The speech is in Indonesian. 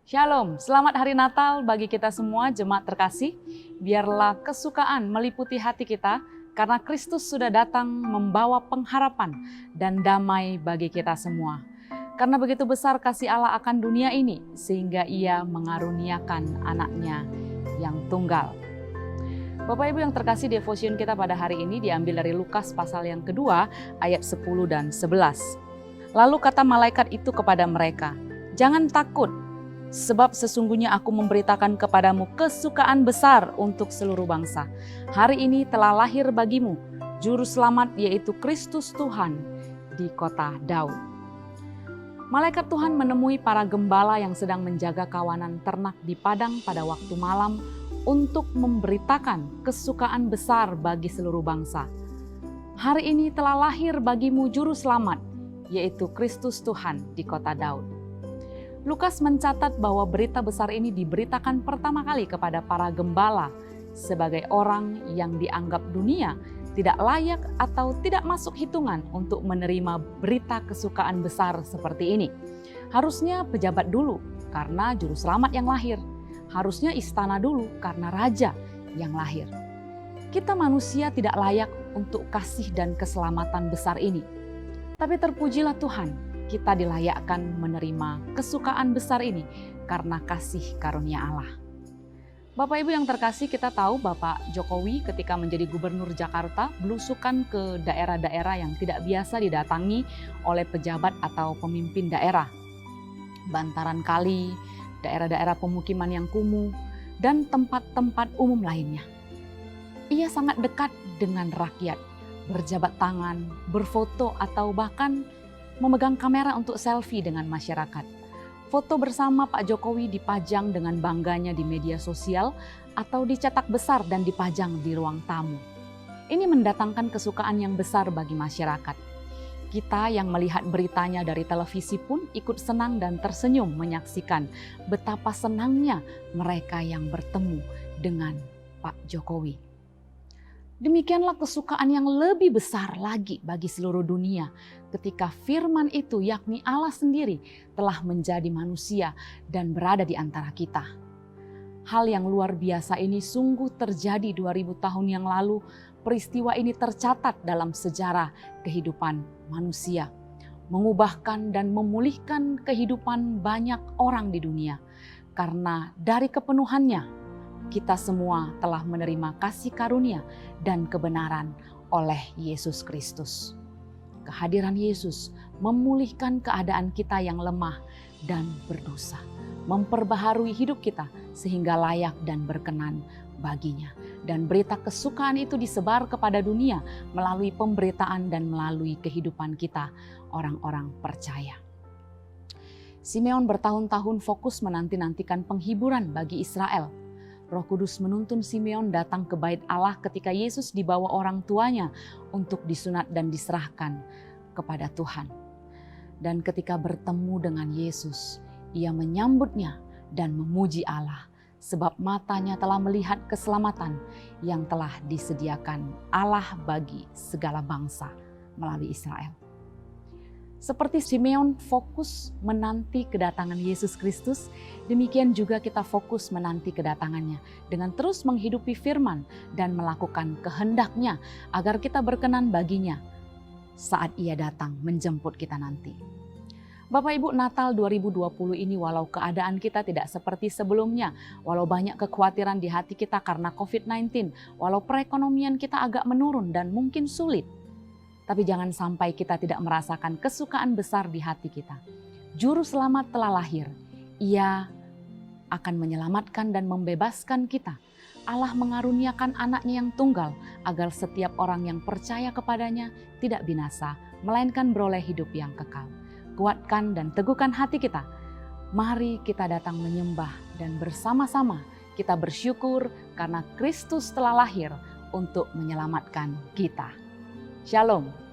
Shalom, selamat hari Natal bagi kita semua jemaat terkasih. Biarlah kesukaan meliputi hati kita karena Kristus sudah datang membawa pengharapan dan damai bagi kita semua. Karena begitu besar kasih Allah akan dunia ini sehingga Ia mengaruniakan anaknya yang tunggal. Bapak Ibu yang terkasih, devotion kita pada hari ini diambil dari Lukas pasal yang kedua ayat 10 dan 11. Lalu kata malaikat itu kepada mereka, "Jangan takut, sebab sesungguhnya aku memberitakan kepadamu kesukaan besar untuk seluruh bangsa. Hari ini telah lahir bagimu Juru Selamat, yaitu Kristus Tuhan di kota Daud." Malaikat Tuhan menemui para gembala yang sedang menjaga kawanan ternak di padang pada waktu malam untuk memberitakan kesukaan besar bagi seluruh bangsa. Hari ini telah lahir bagimu Juru Selamat, yaitu Kristus Tuhan di kota Daud. Lukas mencatat bahwa berita besar ini diberitakan pertama kali kepada para gembala sebagai orang yang dianggap dunia tidak layak atau tidak masuk hitungan untuk menerima berita kesukaan besar seperti ini. Harusnya pejabat dulu karena Juru Selamat yang lahir. Harusnya istana dulu karena raja yang lahir. Kita manusia tidak layak untuk kasih dan keselamatan besar ini. Tapi terpujilah Tuhan, kita dilayakkan menerima kesukaan besar ini karena kasih karunia Allah. Bapak Ibu yang terkasih, kita tahu Bapak Jokowi ketika menjadi gubernur Jakarta belusukan ke daerah-daerah yang tidak biasa didatangi oleh pejabat atau pemimpin daerah. Bantaran kali, daerah-daerah pemukiman yang kumuh, dan tempat-tempat umum lainnya. Ia sangat dekat dengan rakyat, berjabat tangan, berfoto, atau bahkan memegang kamera untuk selfie dengan masyarakat. Foto bersama Pak Jokowi dipajang dengan bangganya di media sosial atau dicetak besar dan dipajang di ruang tamu. Ini mendatangkan kesukaan yang besar bagi masyarakat. Kita yang melihat beritanya dari televisi pun ikut senang dan tersenyum menyaksikan betapa senangnya mereka yang bertemu dengan Pak Jokowi. Demikianlah kesukaan yang lebih besar lagi bagi seluruh dunia ketika firman itu, yakni Allah sendiri, telah menjadi manusia dan berada di antara kita. Hal yang luar biasa ini sungguh terjadi 2000 tahun yang lalu. Peristiwa ini tercatat dalam sejarah kehidupan manusia, mengubahkan dan memulihkan kehidupan banyak orang di dunia. Karena dari kepenuhannya, kita semua telah menerima kasih karunia dan kebenaran oleh Yesus Kristus. Kehadiran Yesus memulihkan keadaan kita yang lemah dan berdosa, memperbaharui hidup kita sehingga layak dan berkenan baginya. Dan berita kesukaan itu disebar kepada dunia melalui pemberitaan dan melalui kehidupan kita, orang-orang percaya. Simeon bertahun-tahun fokus menanti-nantikan penghiburan bagi Israel. Roh Kudus menuntun Simeon datang ke bait Allah ketika Yesus dibawa orang tuanya untuk disunat dan diserahkan kepada Tuhan. Dan ketika bertemu dengan Yesus, ia menyambutnya dan memuji Allah, sebab matanya telah melihat keselamatan yang telah disediakan Allah bagi segala bangsa melalui Israel. Seperti Simeon fokus menanti kedatangan Yesus Kristus, demikian juga kita fokus menanti kedatangannya dengan terus menghidupi firman dan melakukan kehendak-Nya agar kita berkenan baginya saat Ia datang menjemput kita nanti. Bapak Ibu, Natal 2020 ini walau keadaan kita tidak seperti sebelumnya, walau banyak kekhawatiran di hati kita karena COVID-19, walau perekonomian kita agak menurun dan mungkin sulit, tapi jangan sampai kita tidak merasakan kesukaan besar di hati kita. Juru Selamat telah lahir. Ia akan menyelamatkan dan membebaskan kita. Allah mengaruniakan anaknya yang tunggal agar setiap orang yang percaya kepadanya tidak binasa, melainkan beroleh hidup yang kekal. Kuatkan dan teguhkan hati kita. Mari kita datang menyembah dan bersama-sama kita bersyukur karena Kristus telah lahir untuk menyelamatkan kita. Shalom.